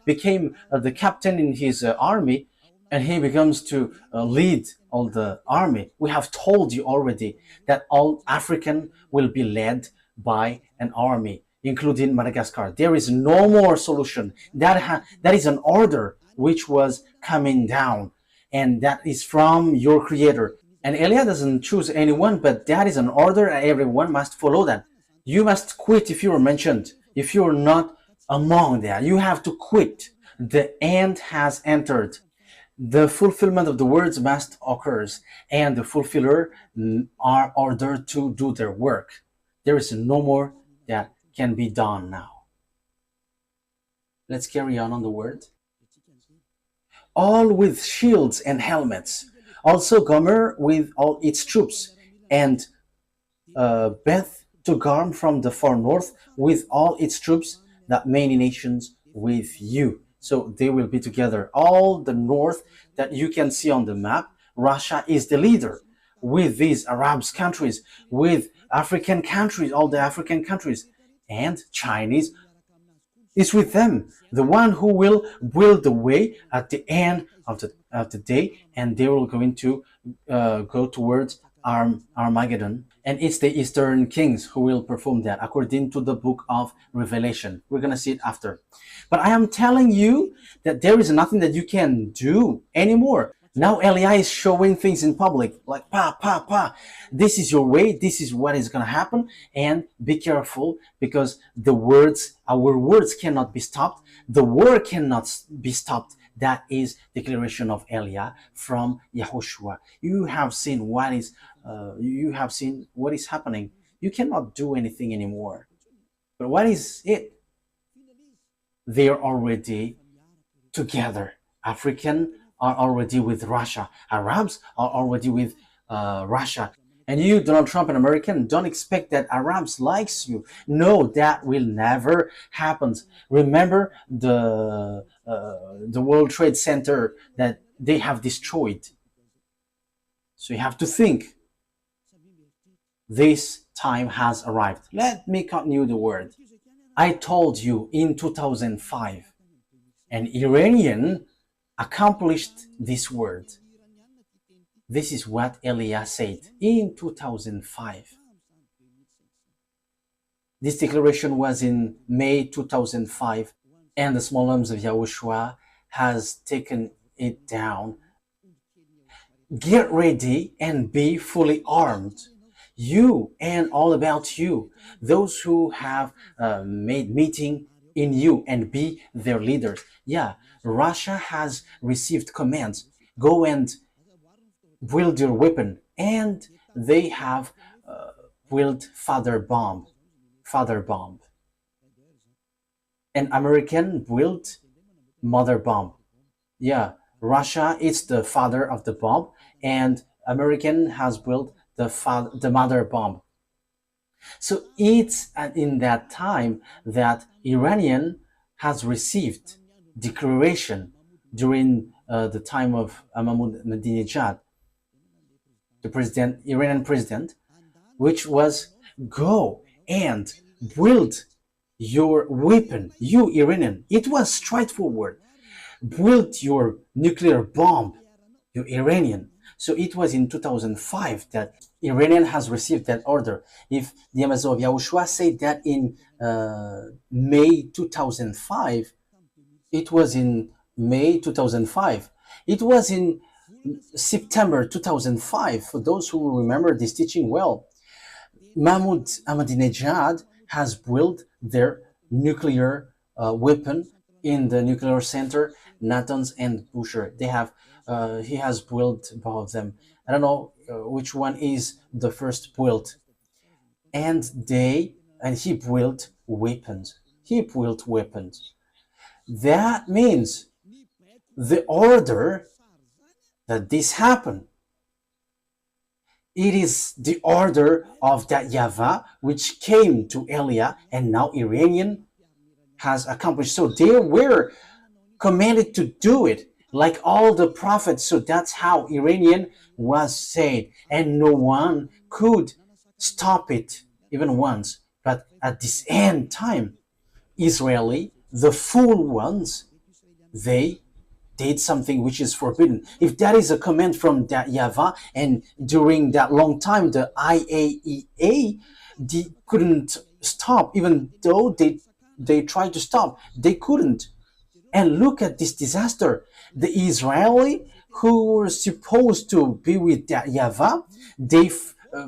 became the captain in his army, and he becomes to lead all the army. We have told you already that all African will be led by an army, including Madagascar. There is no more solution. That is an order which was coming down, and that is from your creator. And Eliah doesn't choose anyone, but that is an order, and everyone must follow that. You must quit if you are mentioned. If you are not among that, you have to quit. The end has entered. The fulfillment of the words must occur, and the fulfiller are ordered to do their work. There is no more that can be done now. Let's carry on the word. All with shields and helmets. Also Gomer with all its troops, and Beth Togarm from the far north with all its troops, that many nations with you. So they will be together. All the north that you can see on the map, Russia is the leader with these Arab countries, with African countries, all the African countries, and Chinese is with them, the one who will build the way at the end of the day, and they will going to go towards Armageddon. And it's the Eastern kings who will perform that according to the book of Revelation. We're going to see it after. But I am telling you that there is nothing that you can do anymore. Now Eli is showing things in public, like, this is your way, this is what is going to happen, and be careful, because our words cannot be stopped. The war cannot be stopped. That is declaration of Eli from Yahushua. You have seen what is happening. You cannot do anything anymore. But what is it? They are already together. African are already with Russia. Arabs are already with Russia. And you, Donald Trump, an American, don't expect that Arabs likes you. No, that will never happen. Remember the World Trade Center that they have destroyed. So you have to think. This time has arrived. Let me continue the word. I told you in 2005, an Iranian accomplished this word. This is what Elia said in 2005. This declaration was in May 2005, and the small arms of Yahushua has taken it down. Get ready and be fully armed. You and all about you, those who have made meeting in you and be their leaders. Yeah, Russia has received commands. Go and build your weapon, and they have built father bomb. And American built mother bomb. Yeah, Russia is the father of the bomb, and American has built the mother bomb. So it's in that time that Iranian has received declaration during the time of Ahmadinejad, the Iranian president, which was go and build your weapon, you Iranian. It was straightforward. Build your nuclear bomb, you Iranian. So it was in 2005 that Iranian has received that order. If the Amazon of Yahushua said that in May 2005, it was in May 2005. It was in September 2005, for those who remember this teaching well. Mahmoud Ahmadinejad has built their nuclear weapon in the nuclear center, Natanz and Bushehr. They have he has built both of them. I don't know which one is the first built. And he built weapons. That means the order that this happened, it is the order of that YAHVAH which came to Elia, and now Iranian has accomplished. So they were commanded to do it, like all the prophets. So that's how Iranian was said, and no one could stop it even once. But at this end time, Israeli, the fool ones, they did something which is forbidden. If that is a command from that YAHVAH, and during that long time the IAEA, they couldn't stop, even though they tried to stop, they couldn't. And look at this disaster. The Israeli who were supposed to be with that YAHVAH, they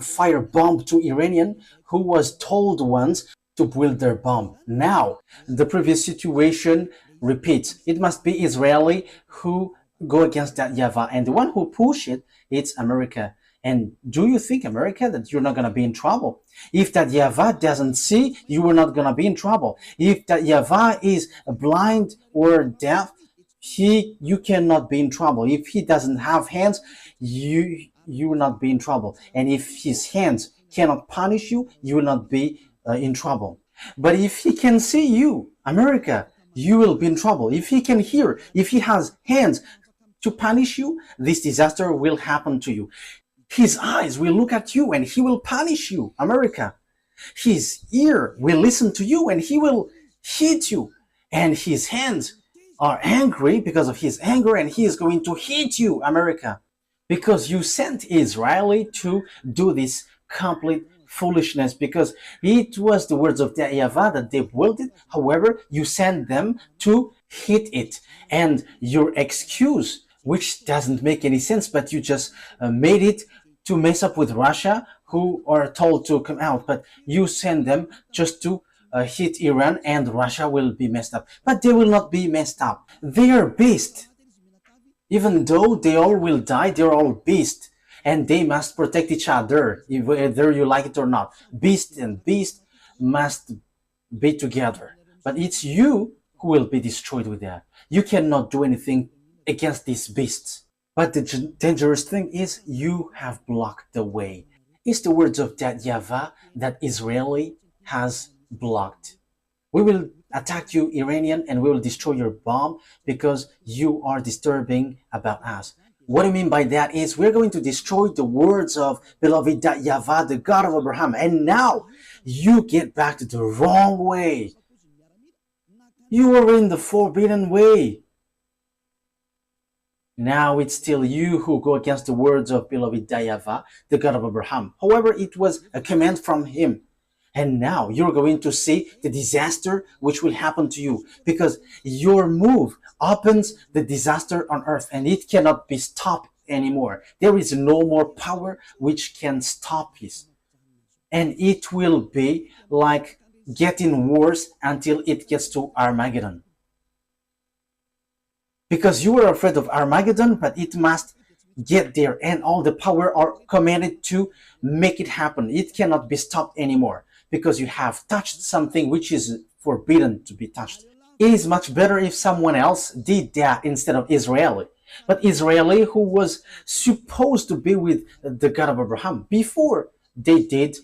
fire bomb to Iranian who was told once to build their bomb. Now the previous situation repeats. It must be Israeli who go against that YAHVAH, and the one who push it, it's America. And do you think, America, that you're not going to be in trouble? If that Yahvah doesn't see, you are not going to be in trouble. If that Yahvah is blind or deaf, you cannot be in trouble. If he doesn't have hands, you will not be in trouble. And if his hands cannot punish you, you will not be in trouble. But if he can see you, America, you will be in trouble. If he can hear, if he has hands to punish you, this disaster will happen to you. His eyes will look at you and he will punish you, America. His ear will listen to you and he will hit you. And his hands are angry because of his anger and he is going to hit you, America. Because you sent Israeli to do this complete foolishness, because it was the words of the Yahvah that they willed it. However, you sent them to hit it. And your excuse, which doesn't make any sense, but you just made it to mess up with Russia, who are told to come out, but you send them just to hit Iran, and Russia will be messed up. But they will not be messed up. They are beasts. Even though they all will die, they're all beasts. And they must protect each other, whether you like it or not. Beast and beast must be together. But it's you who will be destroyed with that. You cannot do anything against these beasts. But the dangerous thing is you have blocked the way. It's the words of that Yahvah that Israeli has blocked. We will attack you, Iranian, and we will destroy your bomb because you are disturbing about us. What I mean by that is we're going to destroy the words of beloved Yahvah, the God of Abraham. And now you get back to the wrong way. You are in the forbidden way. Now it's still you who go against the words of beloved Yahvah, the God of Abraham. However, it was a command from him. And now you're going to see the disaster which will happen to you, because your move opens the disaster on earth and it cannot be stopped anymore. There is no more power which can stop this. And it will be like getting worse until it gets to Armageddon. Because you are afraid of Armageddon, but it must get there, and all the power are commanded to make it happen. It cannot be stopped anymore, because you have touched something which is forbidden to be touched. It is much better if someone else did that instead of Israeli. But Israeli, who was supposed to be with the God of Abraham, before they did,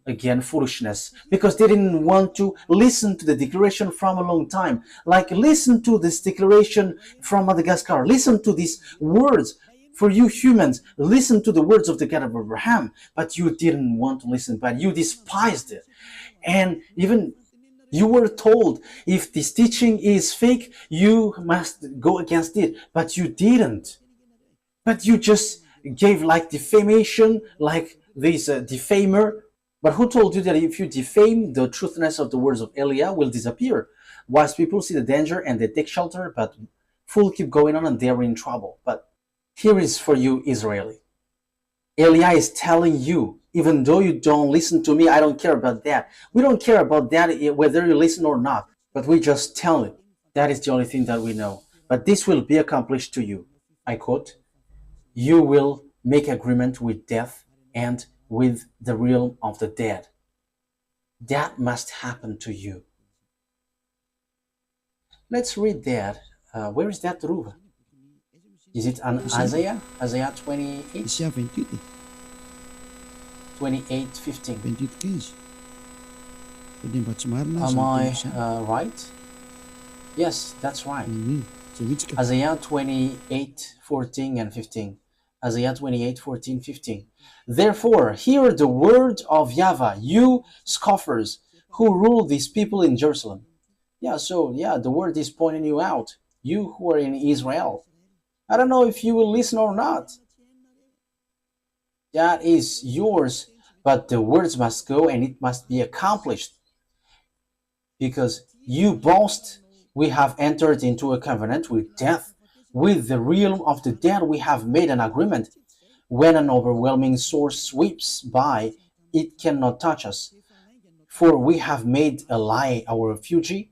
again, foolishness, because they didn't want to listen to the declaration from a long time. Like, listen to this declaration from Madagascar. Listen to these words. For you humans, listen to the words of the God of Abraham. But you didn't want to listen, but you despised it. And even you were told, if this teaching is fake, you must go against it. But you didn't. But you just gave like defamation, like this defamer. But who told you that if you defame, the truthness of the words of Eliah will disappear? Wise people see the danger and they take shelter, but fools keep going on and they're in trouble. But here is for you, Israeli. Eliah is telling you, even though you don't listen to me, I don't care about that. We don't care about that, whether you listen or not. But we just tell it. That is the only thing that we know. But this will be accomplished to you. I quote, you will make agreement with death and with the realm of the dead. That must happen to you. Let's read that. Where is that, Ruva? Is it on Isaiah? Isaiah 28? Isaiah 28, 28:15. 28:15. Pwede ba sumarna Am sa I Isaiah? right? Yes, that's right. So which Isaiah 28:14 and 15. Isaiah 28:14, 15. Therefore, hear the word of Yahvah, you scoffers who rule these people in Jerusalem. The word is pointing you out, you who are in Israel. I don't know if you will listen or not. That is yours, but the words must go and it must be accomplished. Because you boast, we have entered into a covenant with death. With the realm of the dead we have made an agreement. When an overwhelming source sweeps by, it cannot touch us. For we have made a lie our refuge,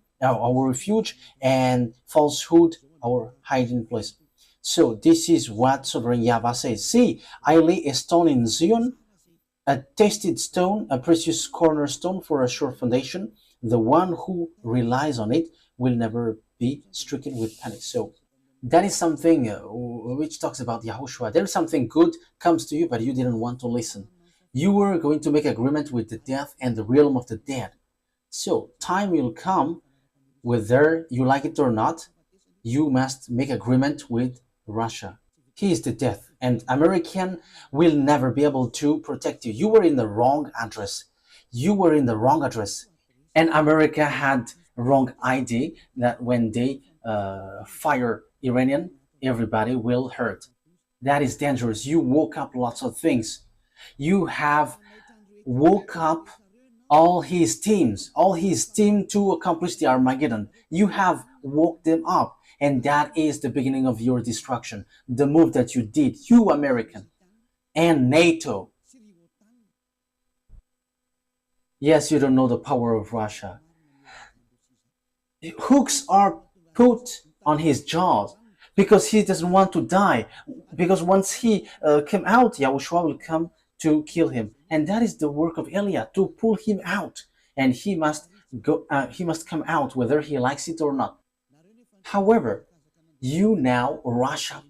and falsehood our hiding place. So this is what Sovereign YAHVAH says. See, I lay a stone in Zion, a tested stone, a precious cornerstone for a sure foundation. The one who relies on it will never be stricken with panic. So that is something which talks about Yahushua. There's something good comes to you, but you didn't want to listen. You were going to make agreement with the death and the realm of the dead. So time will come, whether you like it or not, you must make agreement with Russia. He is the death, and American will never be able to protect you. You were in the wrong address. You were in the wrong address. And America had wrong ID that when they fire Iranian, everybody will hurt. That is dangerous. You woke up lots of things. You have woke up all his team to accomplish the Armageddon. You have woke them up, and that is the beginning of your destruction. The move that you did, you American and NATO. Yes, you don't know the power of Russia. Hooks are put on his jaws because he doesn't want to die. Because once he came out, Yahushua will come to kill him, and that is the work of Eliah, to pull him out, and he must go. He must come out whether he likes it or not. However, you now rush up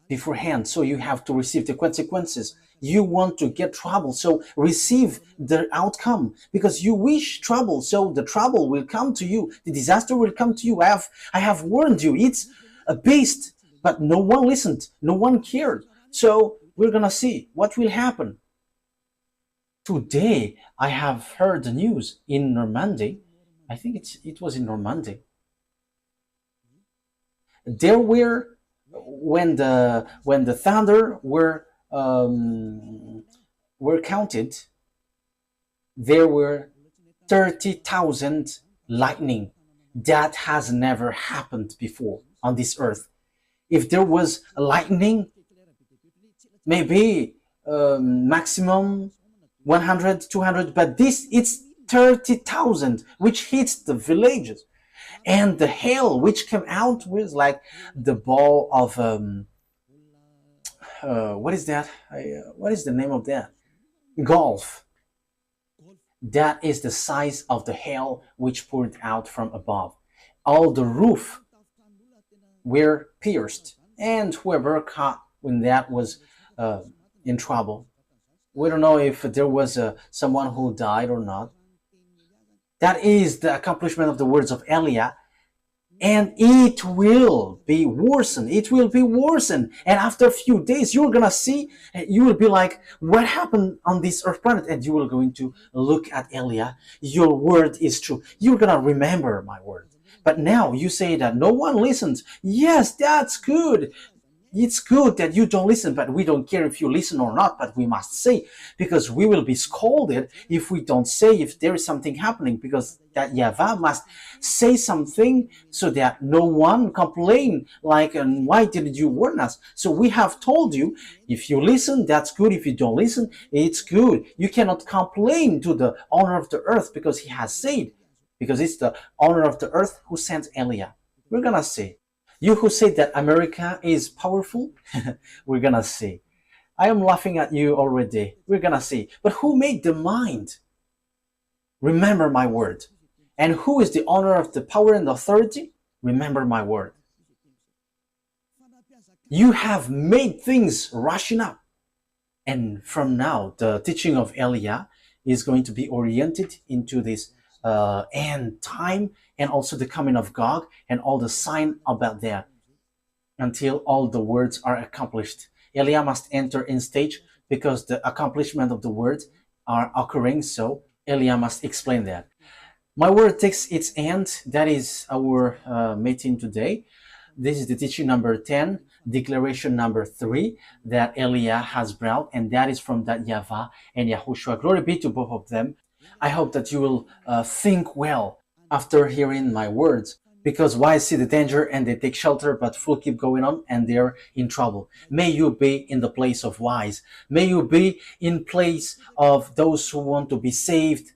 beforehand, so you have to receive the consequences. You want to get trouble, so receive the outcome, because you wish trouble, so the trouble will come to you. The disaster will come to you. I have warned you. It's a beast, but no one listened. No one cared. So we're gonna see what will happen. Today, I have heard the news in Normandy. I think it was in Normandy. There were when the thunder were counted, there were 30,000 lightning. That has never happened before on this earth. If there was a lightning, maybe maximum 100, 200, but this it's 30,000, which hits the villages. And the hail which came out was like the ball of what is that? What is the name of that? Golf. That is the size of the hail which poured out from above. All the roof were pierced, and whoever caught when that was in trouble. We don't know if there was someone who died or not. That is the accomplishment of the words of Eliah, and it will be worsened. It will be worsened, and after a few days, you're gonna see. You will be like, "What happened on this earth planet?" And you will going to look at Eliah. Your word is true. You're gonna remember my word. But now you say that no one listens. Yes, that's good. It's good that you don't listen, but we don't care if you listen or not, but we must say, because we will be scolded if we don't say if there is something happening, because that YAHVAH must say something so that no one complain like, and why didn't you warn us? So we have told you, if you listen, that's good. If you don't listen, it's good. You cannot complain to the owner of the earth, because he has said, because it's the owner of the earth who sent Eliah. We're gonna say, you who say that America is powerful, we're gonna see. I am laughing at you already. We're gonna see. But who made the mind? Remember my word. And who is the owner of the power and the authority? Remember my word. You have made things rushing up. And from now, the teaching of Eliah is going to be oriented into this end time, and also the coming of Gog and all the sign about that, until all the words are accomplished. Eliah must enter in stage, because the accomplishment of the words are occurring, so Eliah must explain that. My word takes its end. That is our meeting today. This is the teaching number 10, declaration number 3 that Eliah has brought, and that is from that YAHVAH and YAHOSHUAH. Glory be to both of them. I hope that you will think well after hearing my words, because wise see the danger and they take shelter, but fool keep going on and they're in trouble. May you be in the place of wise. May you be in place of those who want to be saved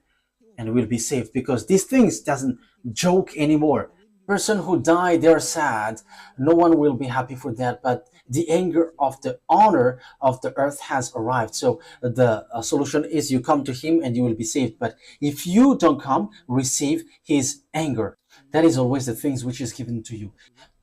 and will be saved, because these things doesn't joke anymore. Person who die, they're sad. No one will be happy for that. But the anger of the honor of the earth has arrived. So the solution is you come to him and you will be saved. But if you don't come, receive his anger. That is always the things which is given to you.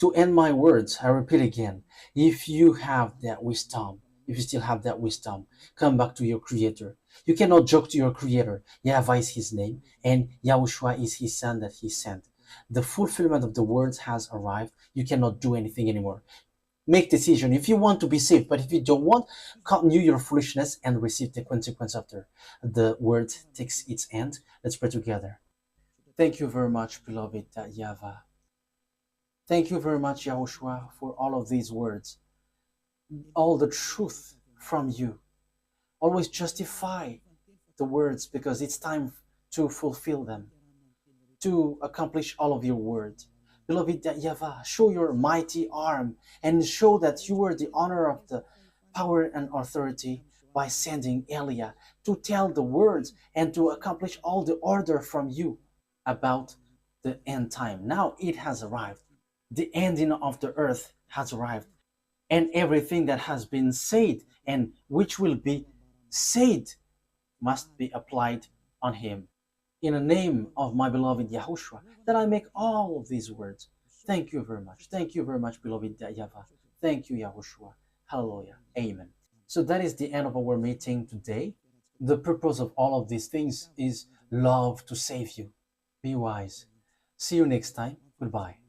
To end my words, I repeat again, if you have that wisdom, if you still have that wisdom, come back to your creator. You cannot joke to your creator. YAHVAH is his name, and YAHOSHUA is his son that he sent. The fulfillment of the words has arrived. You cannot do anything anymore. Make decision if you want to be saved, but if you don't want, continue your foolishness and receive the consequence after the word takes its end. Let's pray together. Thank you very much, beloved YAHVAH. Thank you very much, YAHOSHUA, for all of these words, all the truth from you. Always justify the words because it's time to fulfill them, to accomplish all of your words. Beloved YAHVAH, show your mighty arm and show that you were the honor of the power and authority by sending Elia to tell the words and to accomplish all the order from you about the end time. Now it has arrived. The ending of the earth has arrived. And everything that has been said and which will be said must be applied on him. In the name of my beloved YAHOSHUA, that I make all of these words. Thank you very much. Thank you very much, beloved YAHVAH. Thank you, YAHOSHUA. Hallelujah. Amen. So that is the end of our meeting today. The purpose of all of these things is love to save you. Be wise. See you next time. Goodbye.